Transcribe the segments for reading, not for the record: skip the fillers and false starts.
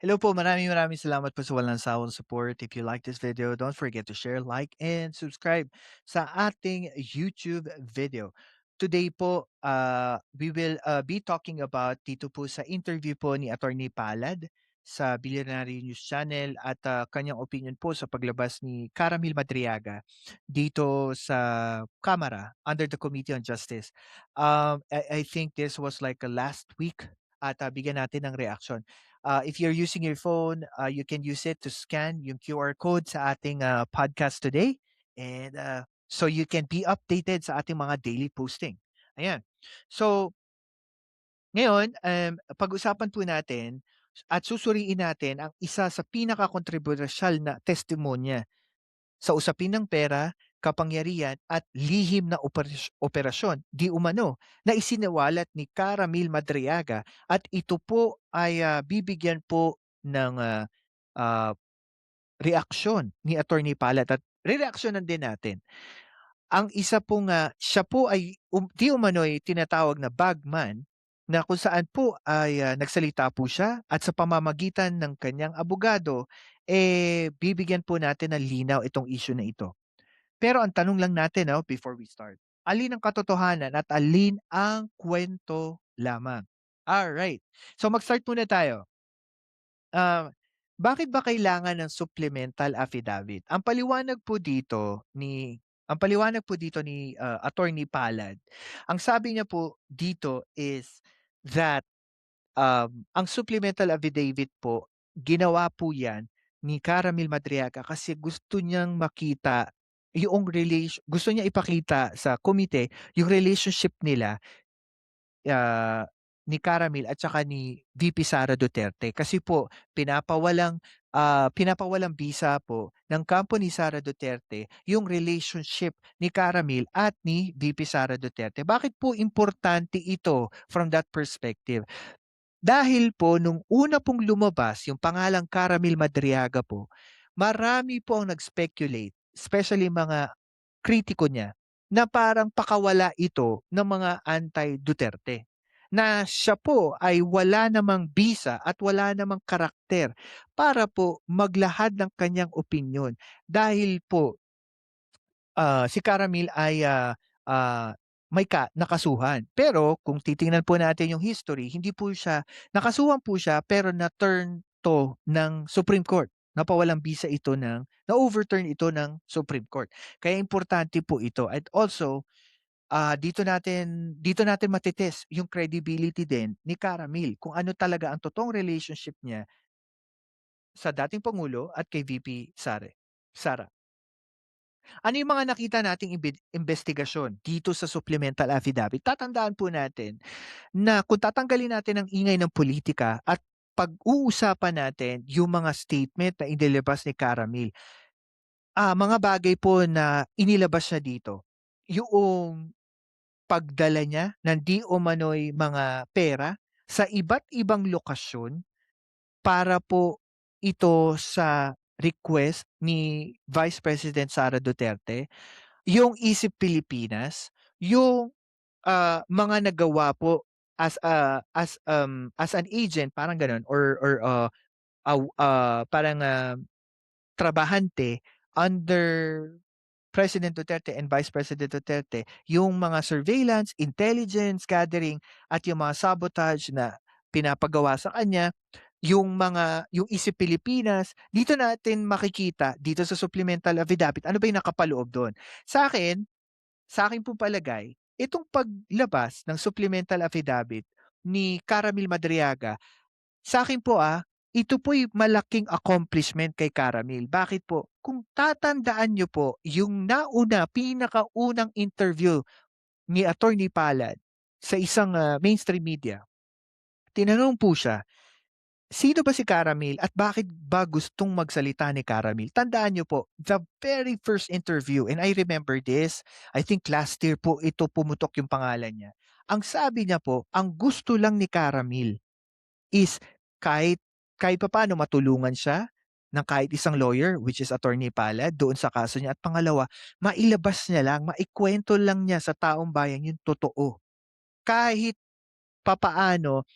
Hello po, maraming salamat po sa walang sawang support. If you like this video, don't forget to share, like, and subscribe sa ating YouTube video. Today po, we will be talking about dito po sa interview po ni Attorney Palad sa Billionaire News Channel at kanyang opinion po sa paglabas ni Caramil Madriaga dito sa Kamara under the Committee on Justice. I think this was like last week at bigyan natin ng reaction. If you're using your phone, you can use it to scan yung QR code sa ating podcast today. And so you can be updated sa ating mga daily posting. Ayan. So, ngayon, pag-usapan po natin at susuriin natin ang isa sa pinaka-kontrobersyal na testimonya sa usapin ng pera, kapangyarihan at lihim na operasyon di umano na isinawalat ni Caramil Madriaga at ito po ay bibigyan po ng ah, reaksyon ni Attorney Palat at rereaksyonan din natin. Ang isa pong siya po ay di umano'y tinatawag na bagman na kung saan po ay nagsalita po siya at sa pamamagitan ng kanyang abogado, bibigyan po natin ng linaw itong issue na ito. Pero ang tanong lang natin before we start, alin ang katotohanan at alin ang kwento lamang? Alright. So mag-start muna tayo. Ah, Bakit ba kailangan ng supplemental affidavit? Ang paliwanag po dito ni Attorney Palad, ang sabi niya po dito is that ang supplemental affidavit po, ginawa po 'yan ni Caramel Madriaga kasi gusto niya ipakita sa komite yung relationship nila ah, ni Caramel at saka ni VP Sara Duterte kasi po pinapawalang bisa po ng kampo ni Sara Duterte yung relationship ni Caramel at ni VP Sara Duterte. Bakit po importante ito from that perspective? Dahil po nung una pong lumabas yung pangalang Caramel Madriaga po, marami po ang nag-speculate, especially mga kritiko niya, na parang pakawala ito ng mga anti-Duterte. Na siya po ay wala namang bisa at wala namang karakter para po maglahad ng kanyang opinyon. Dahil po si Caramel ay nakasuhan. Pero kung titingnan po natin yung history, hindi po siya nakasuhan po siya pero na-turn 'to ng Supreme Court. Napawalang bisa ito na-overturn ito ng Supreme Court. Kaya importante po ito at also, dito natin yung credibility din ni Caramel kung ano talaga ang totoong relationship niya sa dating pangulo at kay VP Sara. Ano yung mga nakita nating investigasyon dito sa supplemental affidavit? Tatandaan po natin na kung tatanggalin natin ang ingay ng politika at pag-uusapan natin yung mga statement na inilabas ni Caramel, mga bagay po na inilabas niya dito, yung pagdala niya ng di umano'y mga pera sa iba't ibang lokasyon para po ito sa request ni Vice President Sara Duterte. Yung Isip Pilipinas, yung mga nagawa po as an agent parang gano'n or parang trabahante under President Duterte and Vice President Duterte, yung mga surveillance, intelligence gathering at yung mga sabotage na pinapagawa sa kanya, yung Isip Pilipinas, dito natin makikita dito sa supplemental affidavit ano ba yung nakapaloob do'n. Sa akin pong palagay, itong paglabas ng supplemental affidavit ni Caramel Madriaga, sa'kin po, ito po'y malaking accomplishment kay Caramel. Bakit po? Kung tatandaan niyo po yung pinakaunang interview ni Attorney Palad sa isang, mainstream media, tinanong po siya, sino ba si Caramel at bakit ba gustong magsalita ni Caramel? Tandaan niyo po, the very first interview and I remember this, I think last year po ito pumutok yung pangalan niya. Ang sabi niya po, ang gusto lang ni Caramel is kahit kahit papaano matulungan siya ng kahit isang lawyer, which is Attorney Palad, doon sa kaso niya at pangalawa, mailabas niya lang, maikwento lang niya sa taong bayan yung totoo. Kahit papaano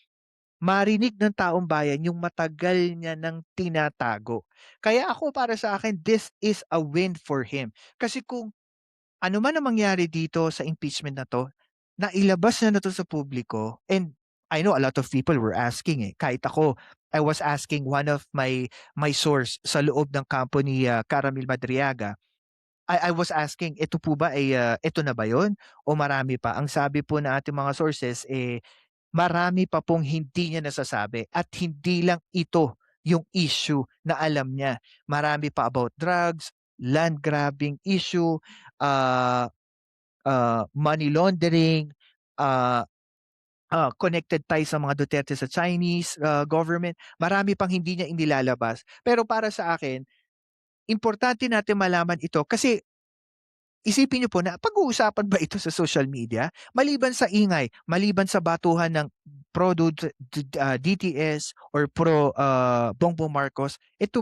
marinig ng taong bayan yung matagal niya ng tinatago. Kaya ako para sa akin, this is a win for him. Kasi kung ano man ang mangyari dito sa impeachment na 'to, nailabas na 'to sa publiko and I know a lot of people were asking, eh. Kahit ako, I was asking one of my source sa loob ng kampo ni, Caramel Madriaga. I was asking, "Ito po ba ay, ito na ba 'yun o marami pa?" Ang sabi po ng ating mga sources, eh, marami pa pong hindi niya nasasabi at hindi lang ito yung issue na alam niya. Marami pa about drugs, land grabbing issue, ah money laundering, ah, connected tayo sa mga Duterte sa Chinese, government. Marami pang hindi niya inilalabas. Pero para sa akin, importante natin malaman ito kasi isipin niyo po na pag-uusapan ba ito sa social media? Maliban sa ingay, maliban sa batuhan ng DTS or Bongbong Marcos, ito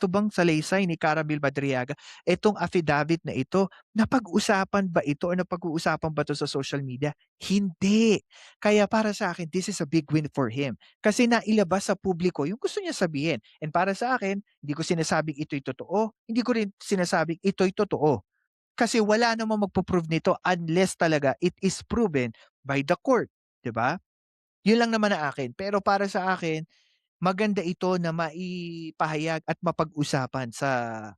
bang salaysay ni Caramel Madriaga, itong affidavit na ito, napag-usapan ba ito o napag-uusapan ba 'to sa social media? Hindi. Kaya para sa akin, this is a big win for him. Kasi nailabas sa publiko yung gusto niya sabihin. And para sa akin, hindi ko sinasabing ito'y totoo, hindi ko rin sinasabing ito'y totoo. Kasi wala namang magpo-prove nito unless talaga it is proven by the court, 'di ba? 'Yun lang naman ang akin. Pero para sa akin, maganda ito na maipahayag at mapag-usapan sa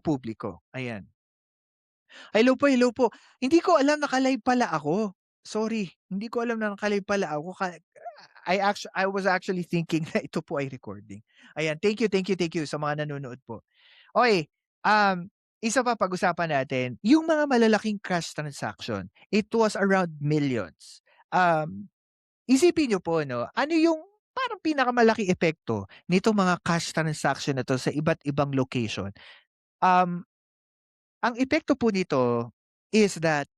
publiko, ayan. Hello po. Hindi ko alam naka-live pala ako. Sorry, hindi ko alam na naka-live pala ako I was actually thinking na ito po ay recording. Ayan, thank you sa mga nanonood po. Okey, isa pa pag-usapan natin, yung mga malalaking cash transaction, it was around millions. Isipin niyo po 'no, ano yung parang pinakamalaking epekto nitong mga cash transaction na 'to sa iba't ibang location? Um, ang epekto po nito is that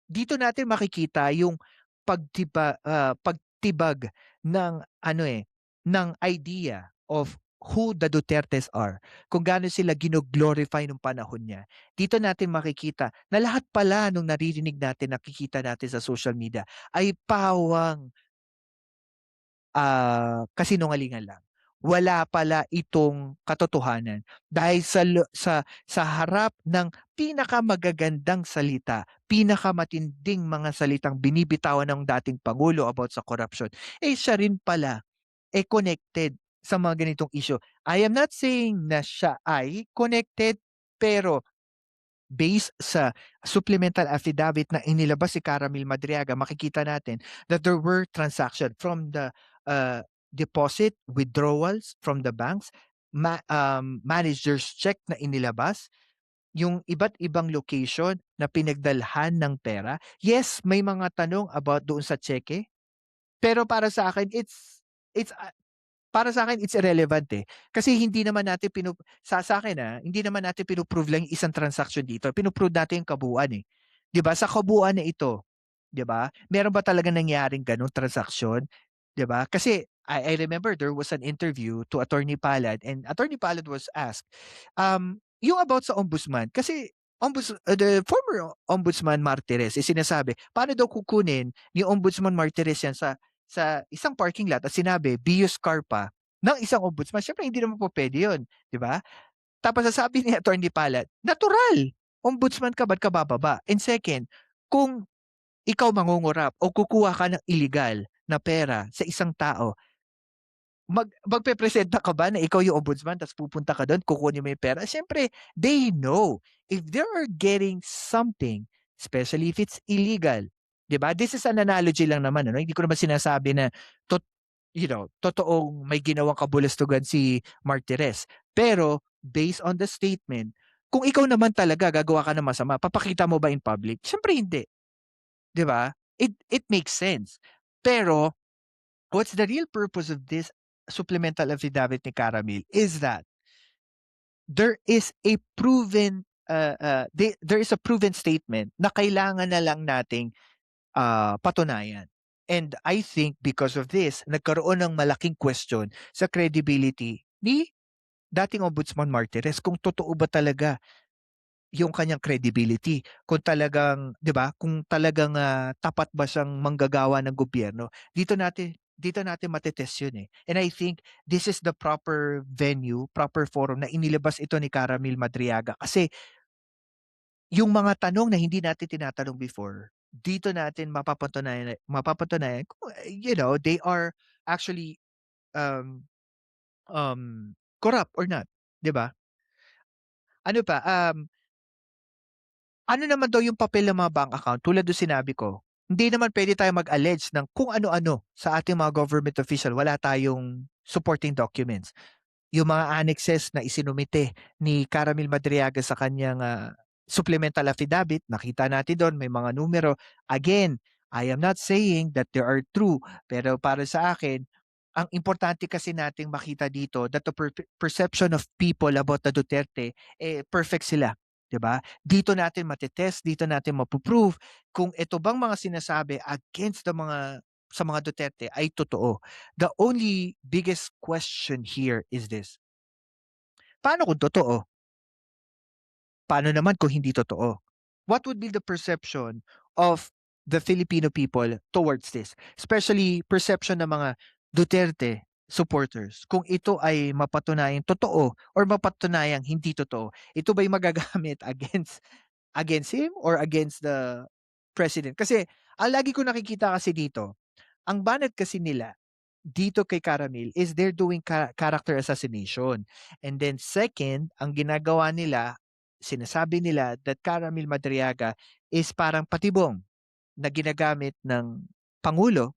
dito natin makikita yung pagtibag ng ano, eh, ng idea of who the Dutertes are, kung gaano sila gino-glorify nung panahon niya. Dito natin makikita na lahat pala nung naririnig natin, nakikita natin sa social media ay pawang kasinungalingan lang. Wala pala itong katotohanan dahil sa harap ng pinakamagagandang salita, pinakamatinding mga salitang binibitawan ng dating pangulo about sa corruption, eh, siya rin pala, eh, connected sa mga ganitong issue. I am not saying na siya ay connected, pero based sa supplemental affidavit na inilabas si Caramel Madriaga, makikita natin that there were transaction from the deposit, withdrawals from the banks, managers check na inilabas, yung iba't ibang location na pinagdalhan ng pera. Yes, may mga tanong about doon sa cheque, pero para sa akin it's para sa'kin it's irrelevant, eh. Kasi hindi naman natin sa'kin, hindi naman natin pino-prove lang yung isang transaction dito, pino-prove natin yung kabuuan, eh. 'Di ba, sa kabuuan na ito, 'di ba, meron ba talagang nangyaring gano'ng transaksyon, 'di ba? Kasi I remember there was an interview to Attorney Palad and Attorney Palad was asked, yung about sa ombudsman kasi the former ombudsman Martirez, eh, sinasabi paano daw kukunin yung ombudsman Martirez yan sa isang parking lot at sinabi Bios car pa ng isang ombudsman, siyempre hindi naman po puwede yun, 'di ba? Tapos sasabi ni Attorney Palad, natural, ombudsman ka ba't ka bababa? And second, kung ikaw mangungurap o kukuha ka ng illegal na pera sa isang tao, magpepresenta ka ba na ikaw yung ombudsman ta's pupunta ka dun kukunin mo yung pera? Siyempre they know if they are getting something, especially if it's illegal, 'di ba? This is an analogy lang naman ano, hindi ko naman sinasabi na tot totoong may ginawang kabulastugan si Martirez. Pero based on the statement, kung ikaw naman talaga gagawa ka ng masama, papakita mo ba in public? Siyempre hindi, 'di ba? It makes sense. Pero what's the real purpose of this supplemental affidavit ni Caramil is that there is a proven, there is a proven statement na kailangan na lang nating, patunayan. And I think because of this, nagkaroon ng malaking question sa credibility ni dating Ombudsman Martirez kung totoo ba talaga yung kanyang credibility, kung talagang 'di ba, kung talagang, tapat ba siyang manggagawa ng gobyerno. Dito natin dito natin yun, eh. And I think this is the proper venue, proper forum na inilabas ito ni Caramil Madriaga kasi yung mga tanong na hindi natin tinatanong before, dito natin mapapatunayan kung, they are actually, um, corrupt or not, 'di ba? Ano pa, ano naman daw yung papel ng mga bank account tulad nung sinabi ko, hindi naman puwede tayong mag-allege ng kung ano-ano sa ating mga government official, wala tayong supporting documents. Yung mga annexes na isinumite ni Caramel Madriaga sa kanyang, supplemental affidavit, nakita natin do'n may mga numero. Again, I am not saying that they are true, pero para sa akin, ang importante kasi nating makita dito that the perception of people about the Duterte, perfect sila, 'di ba? Dito natin dito natin kung ito bang mga sinasabi against sa mga Duterte ay totoo. The only biggest question here is this: paano kung totoo? Paano naman kung hindi totoo? What would be the perception of the Filipino people towards this? Especially perception ng mga Duterte supporters. Kung ito ay mapatunayang totoo or mapatunayang hindi totoo, ito ba'y magagamit against him or against the president? Kasi ang lagi ko nakikita kasi dito, ang banat kasi nila dito kay Caramel is they're doing character assassination. And then second, ang ginagawa nila, sinasabi nila that Caramel Madriaga is parang patibong na ginagamit ng Pangulo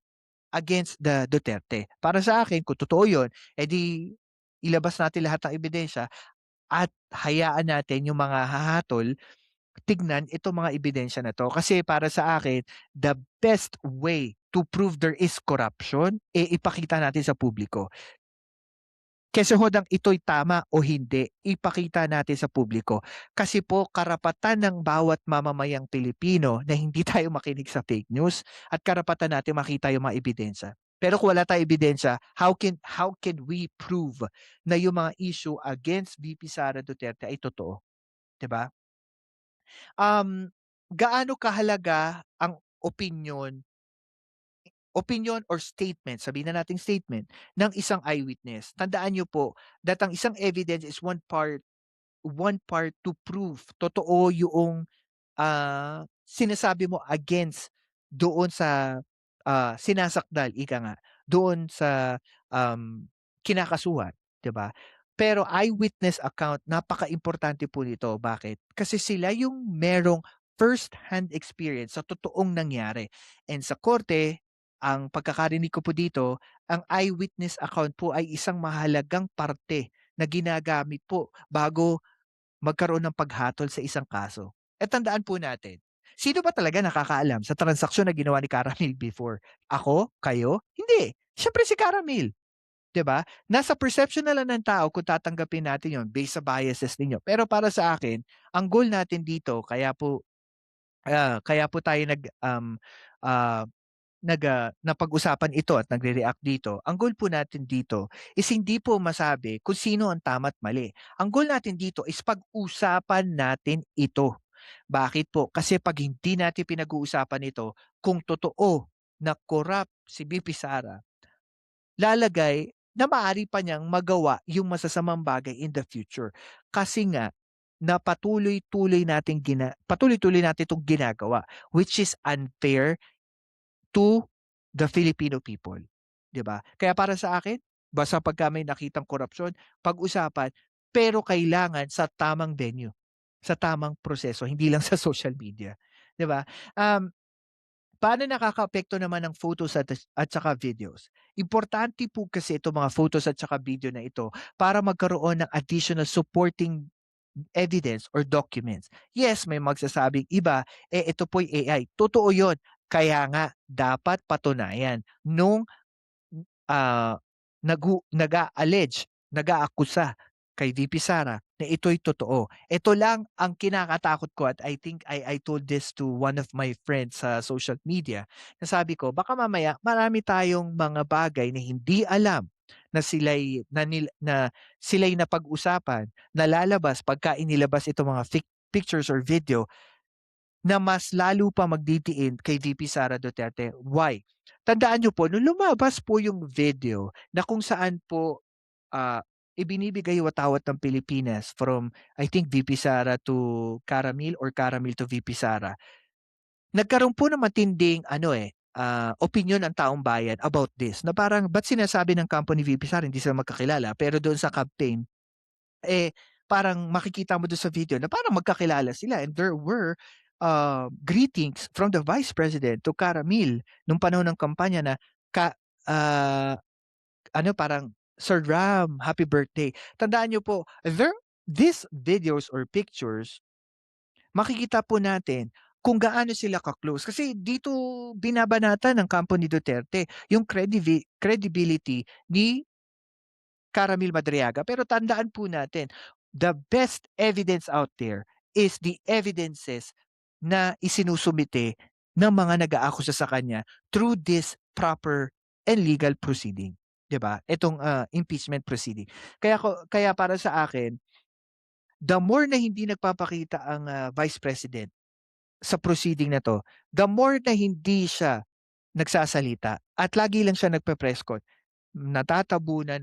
against the Duterte. Para sa akin, kung totoo yun, edi ilabas natin lahat ng ebidensya at hayaan natin yung mga hahatol tignan itong mga ebidensya na 'to. Kasi para sa akin, the best way to prove there is corruption, ipakita natin sa publiko. Kesa hodang ito'y tama o hindi, ipakita natin sa publiko. Kasi po karapatan ng bawat mamamayang Pilipino na hindi tayo makinig sa fake news at karapatan natin makita yung mga ebidensya. Pero kung wala tayong ebidensya, how can we prove na yung mga issue against VP Sara Duterte ay totoo, 'di ba? Gaano kahalaga ang opinion or statement, sabihin na nating statement, ng isang eyewitness? Tandaan niyo po that ang isang evidence is one part to prove totoo yung sinasabi mo against doon sa, sinasakdal, ika nga, doon sa, kinakasuhan, 'di ba? Pero eyewitness account, napakaimportante po nito. Bakit? Kasi sila yung merong first-hand experience sa totoong nangyari. And sa korte, ang pagkakarinig ko po dito, ang eyewitness account po ay isang mahalagang parte na ginagamit po bago magkaroon ng paghatol sa isang kaso. Eh, tandaan po natin, sino ba talaga nakakaalam sa transaksyon na ginawa ni Caramel before? Ako? Kayo? Hindi. Siyempre si Caramel, 'di ba? Nasa perception na lang ng tao kung tatanggapin natin 'yon based sa biases ninyo. Pero para sa akin, ang goal natin dito kaya po tayo ah, napag-usapan ito at nagre-react dito, ang goal po natin dito is hindi po masabi kung sino ang tama at mali. Ang goal natin dito is pag-usapan natin ito. Bakit po? Kasi 'pag hindi natin pinag-uusapan ito, kung totoo na corrupt si VP Sara, lalagay na maaari pa niyang magawa yung masasamang bagay in the future. Kasi nga na patuloy-tuloy natin 'tong ginagawa, which is unfair to the Filipino people, 'di ba? Kaya para sa akin, basta pagka may nakitang korapsyon, pag-usapan, pero kailangan sa tamang venue, sa tamang proseso, hindi lang sa social media, 'di ba? Um, Paano nakakaapekto naman ng photos at saka videos? Importante po kasi itong mga photos at saka video na ito para magkaroon ng additional supporting evidence or documents. Yes, may magsasabing iba, ito po'y AI. Totoo 'yun. Kaya nga dapat patunayan nung, ah, nag-a-allege, nag-aakusa kay VP Sara na ito'y totoo. Ito lang ang kinakatakot ko at I think I told this to one of my friends sa social media, na sabi ko, "Baka mamaya marami tayong mga bagay na hindi alam na sila'y napag-usapan, na lalabas pagka inilabas itong mga pictures or video na mas lalo pa magdidiin kay VP Sara Duterte. Why? Tandaan niyo po nung lumabas po yung video na kung saan po, ibinibigay watawat ng Pilipinas from I think VP Sara to Caramil or Caramil to VP Sara. Nagkaroon po ng matinding ano, opinyon ang taong bayan about this na parang ba't sinasabi ng kampo ni VP Sara hindi sila magkakilala pero doon sa campaign, eh, parang makikita mo doon sa video na parang magkakilala sila and there were, greetings from the Vice President to Caramil nung panahon ng kampanya na ka ah, ano parang, "Sir Ram, happy birthday." Tandaan niyo po, these videos or pictures makikita po natin kung gaano sila ka-close. Kasi dito binabanatan ng kampo ni Duterte yung credibility ni Caramil Madriaga. Pero tandaan po natin, the best evidence out there is the evidences na isinusumite ng mga nag-aakusa sa kanya through this proper and legal proceeding. 'Di ba? Itong impeachment proceeding. Kaya para sa akin, the more na hindi nagpapakita ang Vice President sa proceeding na 'to, the more na hindi siya nagsasalita at lagi lang siya nagpe-press con, natatabunan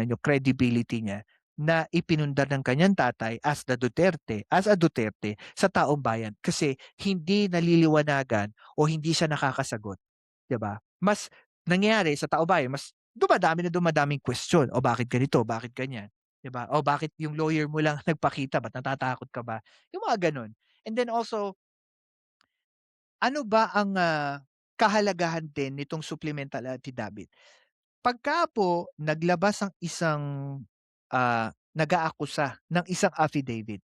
yung credibility niya na ipinundar ng kanyang tatay as a Duterte sa taong bayan kasi hindi naliliwanagan o hindi siya nakakasagot, 'di ba? Mas nangyayari sa taong bayan, mas dumadami na dumadaming question, "O bakit ganito, bakit ganyan?" 'Di ba? "O bakit yung lawyer mo lang nagpakita, ba't natatakot ka ba?" Yung mga gano'n. And then also, ano ba ang, kahalagahan din nitong supplemental affidavit? Pagka po naglabas ang isang, nag-aakusa ng isang affidavit,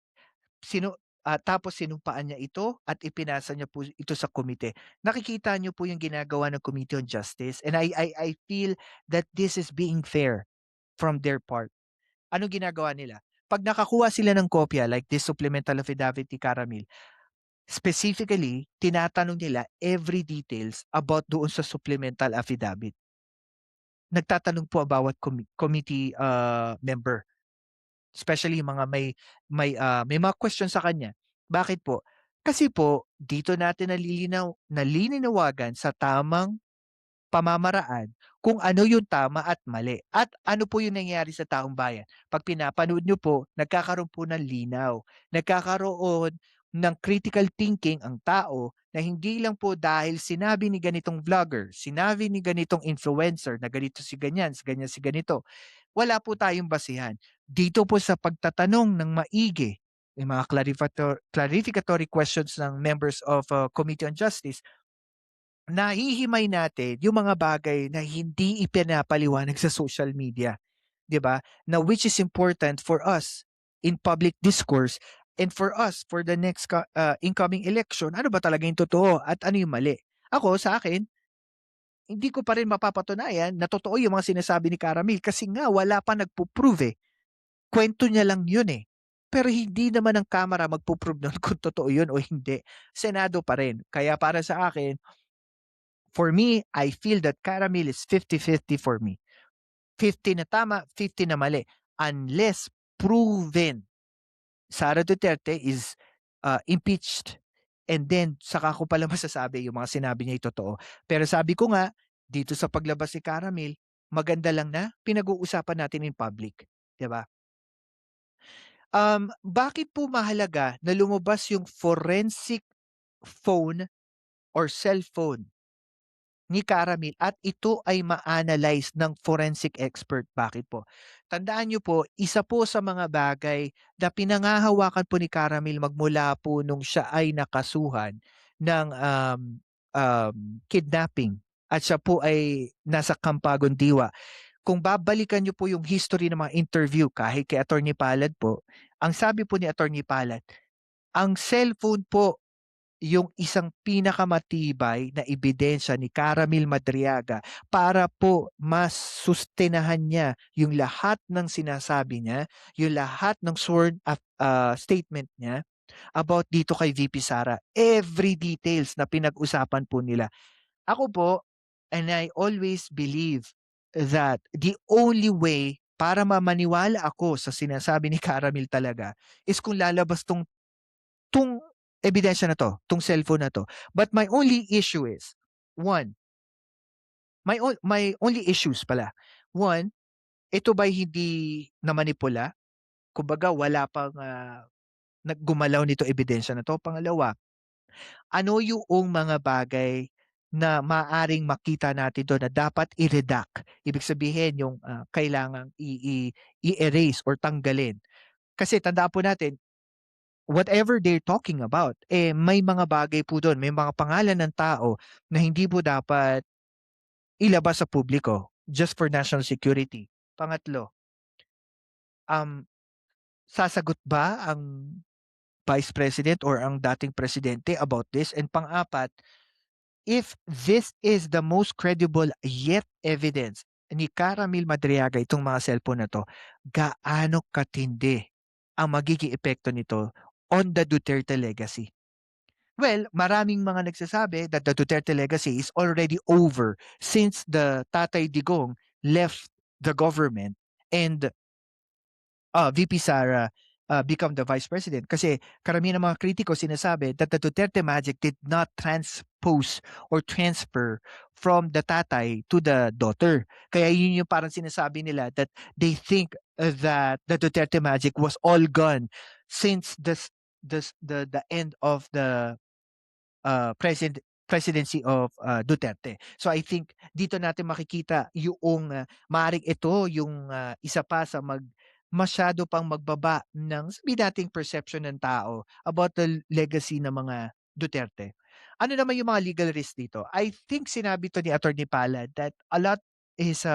tapos sinumpaan niya ito at ipinasa niya po ito sa komite. Nakikita niyo po yung ginagawa ng Committee on Justice and I feel that this is being fair from their part. Anong ginagawa nila? 'Pag nakakuha sila ng kopya like this supplemental affidavit ni Caramil, specifically tinatanong nila every details about doon sa supplemental affidavit. Nagtatanong po ang bawat committee, member, especially yung mga may mga question sa kanya. Bakit po? Kasi po dito natin nalilinawagan sa tamang pamamaraan kung ano yung tama at mali at ano po yung nangyayari sa taong bayan. 'Pag pinapanood niyo po, nagkakaroon po ng linaw, nagkakaroon ng critical thinking ang tao na hindi lang po dahil sinabi ni ganitong vlogger, sinabi ni ganitong influencer na ganito si ganyan, ganyan si ganito. Wala po tayong basehan. Dito po sa pagtatanong ng maigi, yung mga clarificatory questions ng members of Committee on Justice, nahihimay natin yung mga bagay na hindi ipinapaliwanag sa social media, 'di ba? Na which is important for us in public discourse and for us for the next incoming election. Ano ba talaga yung totoo at ano yung mali? Ako sa akin, hindi ko pa rin mapapatunayan na totoo yung mga sinasabi ni Caramil kasi nga wala pa nagpo-prove eh. Kuwento niya lang yun eh. Pero hindi naman ang kamera magpo-prove nun kung totoo yun o hindi. Senado pa rin. Kaya para sa akin, for me, I feel that Caramel is 50-50 for me. 50 na tama, 50 na mali. Unless proven Sara Duterte is impeached and then saka ko pala masasabi yung mga sinabi niya ay totoo. Pero sabi ko nga, dito sa paglabas ni Caramel, maganda lang na pinag-uusapan natin in public, 'di ba? Bakit po mahalaga na lumabas yung forensic phone or cellphone ni Caramel at ito ay ma-analyze ng forensic expert. Bakit po? Tandaan niyo po, isa po sa mga bagay na pinangahawakan po ni Caramel magmula po nung siya ay nakasuhan ng kidnapping at siya po ay nasa Campagon Diwa. Kung babalikan niyo po yung history ng mga interview kahit kay Attorney Palad po, ang sabi po ni Attorney Palad, ang cellphone po yung isang pinakamatibay na ebidensya ni Caramil Madriaga para po mas sustentahan niya yung lahat ng sinasabi niya, yung lahat ng sworn statement niya about dito kay VP Sara. Every details na pinag-usapan po nila. Ako po, and I always believe that the only way para mamaniwala ako sa sinasabi ni Caramil talaga is kung lalabas 'tong ebidensya na 'tong cellphone na 'to. But my only issue is, one, my only issues pala. One, ito ba'y hindi namanipula? Kumbaga wala pang, nito ebidensya na 'to. Pangalawa, ano yoong mga bagay na maaaring makita natin dun na dapat i-redact? Ibig sabihin yung, kailangang i-erase or tanggalin. Kasi tandaan po natin, whatever they're talking about, may mga bagay po dun, may mga pangalan ng tao na hindi po dapat ilabas sa publiko just for national security. Pangatlo, um, sasagot ba ang Vice President or ang dating presidente about this? And pang-apat, if this is the most credible yet evidence ni Caramil Madriaga itong mga cellphone na 'to, gaano katindi ang magiging epekto nito on the Duterte legacy? Well, maraming mga nagsasabi that the Duterte legacy is already over since the Tatay Digong left the government and VP Sara become the vice president. Kasi karamihan ng mga kritiko sinasabi that the Duterte magic did not transpose or transfer from the tatay to the daughter. Kaya yun yung parang sinasabi nila that they think that the Duterte magic was all gone since the end of the presidency of Duterte. So I think dito natin makikita yung maaaring ito yung isa pa sa masyado pang magbaba ng sabihin nating perception ng tao about the legacy ng mga Duterte. Ano naman yung mga legal risk dito? I think sinabi to ni Attorney Palad that a lot is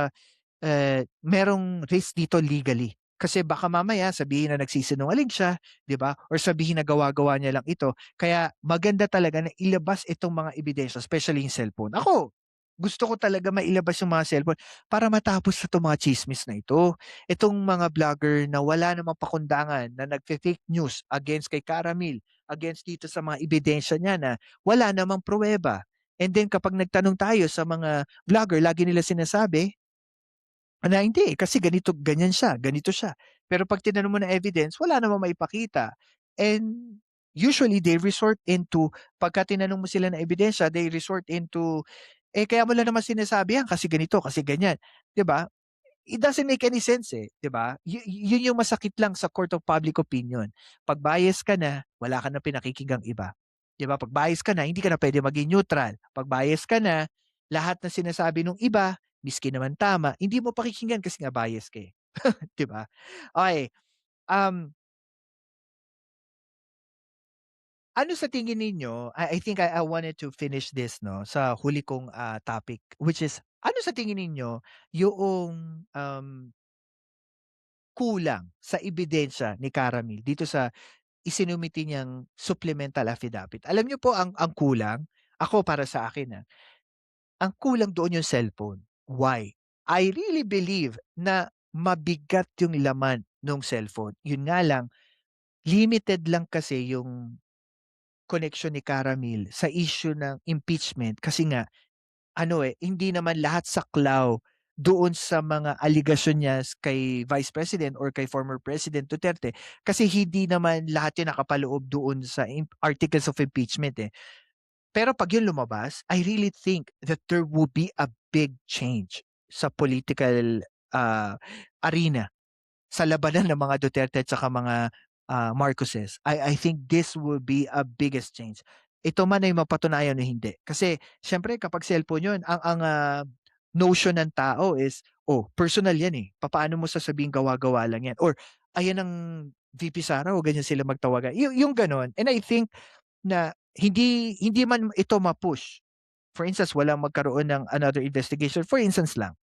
merong risk dito legally. Kasi baka mamaya sabihin na nagsisinungaling siya, 'di ba? Or sabihin na gawa-gawa niya lang ito. Kaya maganda talaga na ilabas itong mga ebidensya, especially yung cellphone. Ako, gusto ko talaga mailabas yung mga cellphone para matapos na 'tong mga tsismis na ito. Itong mga vlogger na wala namang pakundangan na nagfe-fake news against kay Caramil, against dito sa mga ebidensya niya na wala namang pruweba. And then kapag nagtanong tayo sa mga vlogger, lagi nila sinasabi na hindi, kasi ganito siya. Pero 'pag tinanong mo ng evidence, wala namang maipakita. And usually they resort into pagka tinanong mo sila ng ebidensya, they resort into, kaya mo lang naman sinasabi yan kasi ganito, kasi ganyan, 'di ba? It doesn't make any sense, 'di ba? Yun yung masakit lang sa court of public opinion. 'Pag bias ka na, wala ka ng pinakikinggang iba, 'di ba? 'Pag bias ka na, hindi ka na puwede maging neutral. 'Pag bias ka na, lahat ng sinasabi nung iba, miski naman tama, hindi mo pakikinggan kasi nga bias ka, 'di ba? Okey, um, ano sa tingin ninyo, I think I wanted to finish this 'no, sa huli kong, topic, which is ano sa tingin ninyo yoong, kulang sa ebidensya ni Caramil dito sa isinumiti niyang supplemental affidavit? Alam niyo po ang kulang, ako para sa akin, ang kulang doon yung cellphone. Why? I really believe na mabigat yung laman nung cellphone. Yun nga lang, limited lang kasi yung connection ni Caramil sa issue ng impeachment kasi nga hindi naman lahat saklaw doon sa mga allegation niya kay Vice President or kay former President Duterte kasi hindi naman lahat 'yun nakapaloob doon sa articles of impeachment, eh. Pero 'pag 'yun lumabas, I really think that there will be a big change sa political, ah, arena. Sa labanan ng mga Duterte at saka mga, Marcoses. I think this will be a biggest change. Ito man ay mapatunayan o hindi. Kasi siyempre kapag cellphone 'yun ang notion ng tao is, "Oh, personal 'yan, eh, papaano mo sasabihing gawa-gawa lang 'yan," or, "Ayan ang VP Sara, huwag ganyan sila magtawagan." Yung gano'n. And I think na hindi hindi man ito ma-push. For instance, walang magkaroon ng another investigation, for instance lang.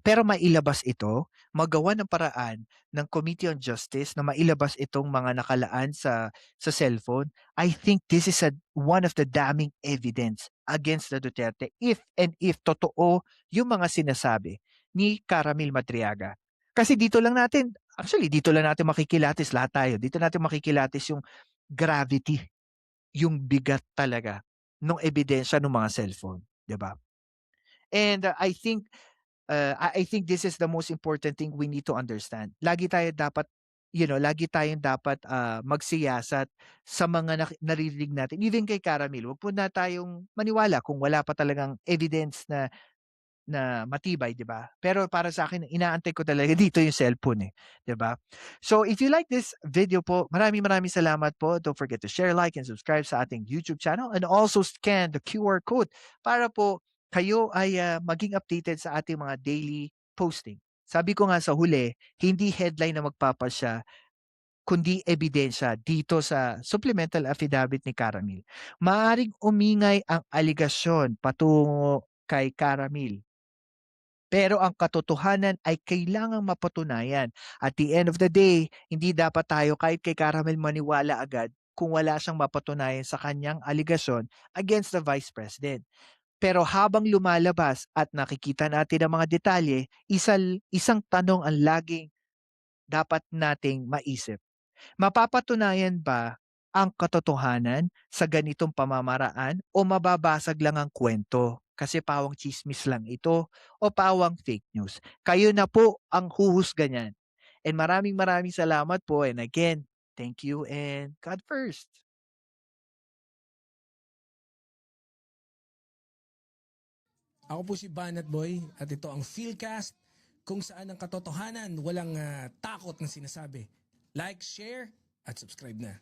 Pero mailabas ito, magawa ng paraan ng Committee on Justice na mailabas itong mga nakalaan sa cellphone. I think this is one of the damning evidence against the Duterte if totoo yung mga sinasabi ni Caramil Madriaga. Kasi dito lang natin makikilatis lahat tayo. Dito natin makikilatis yung gravity, yung bigat talaga nung ebidensya ng mga cellphone, 'di ba? And I think this is the most important thing we need to understand. Lagi tayo dapat lagi tayong dapat magsiyasat sa mga naririnig natin. Even kay Caramel, wag po na tayong maniwala kung wala pa talagang evidence na matibay, 'di ba? Pero para sa akin inaantay ko talaga dito yung cellphone, eh, 'di ba? So, if you like this video po, maraming maraming salamat po. Don't forget to share, like, and subscribe sa ating YouTube channel and also scan the QR code para po kayo ay, maging updated sa ating mga daily posting. Sabi ko nga sa huli, hindi headline na magpapasya, kundi ebidensya dito sa supplemental affidavit ni Caramil. Maaaring umingay ang aligasyon patungo kay Caramil, pero ang katotohanan ay kailangang mapatunayan. At the end of the day, hindi dapat tayo kahit kay Caramel maniwala agad kung wala siyang mapatunayan sa kanyang aligasyon against the Vice President. Pero habang lumalabas at nakikita natin ang mga detalye, isang tanong ang laging dapat nating maisip. Mapapatunayan ba ang katotohanan sa ganitong pamamaraan o mababasag lang ang kwento? Kasi pawang chismis lang ito o pawang fake news. Kayo na po ang huhusga niyan. And maraming maraming salamat po. And again, thank you and God first. Ako po si Banat Boy at ito ang Philcast kung saan ang katotohanan walang takot na sinasabi. Like, share, at subscribe na.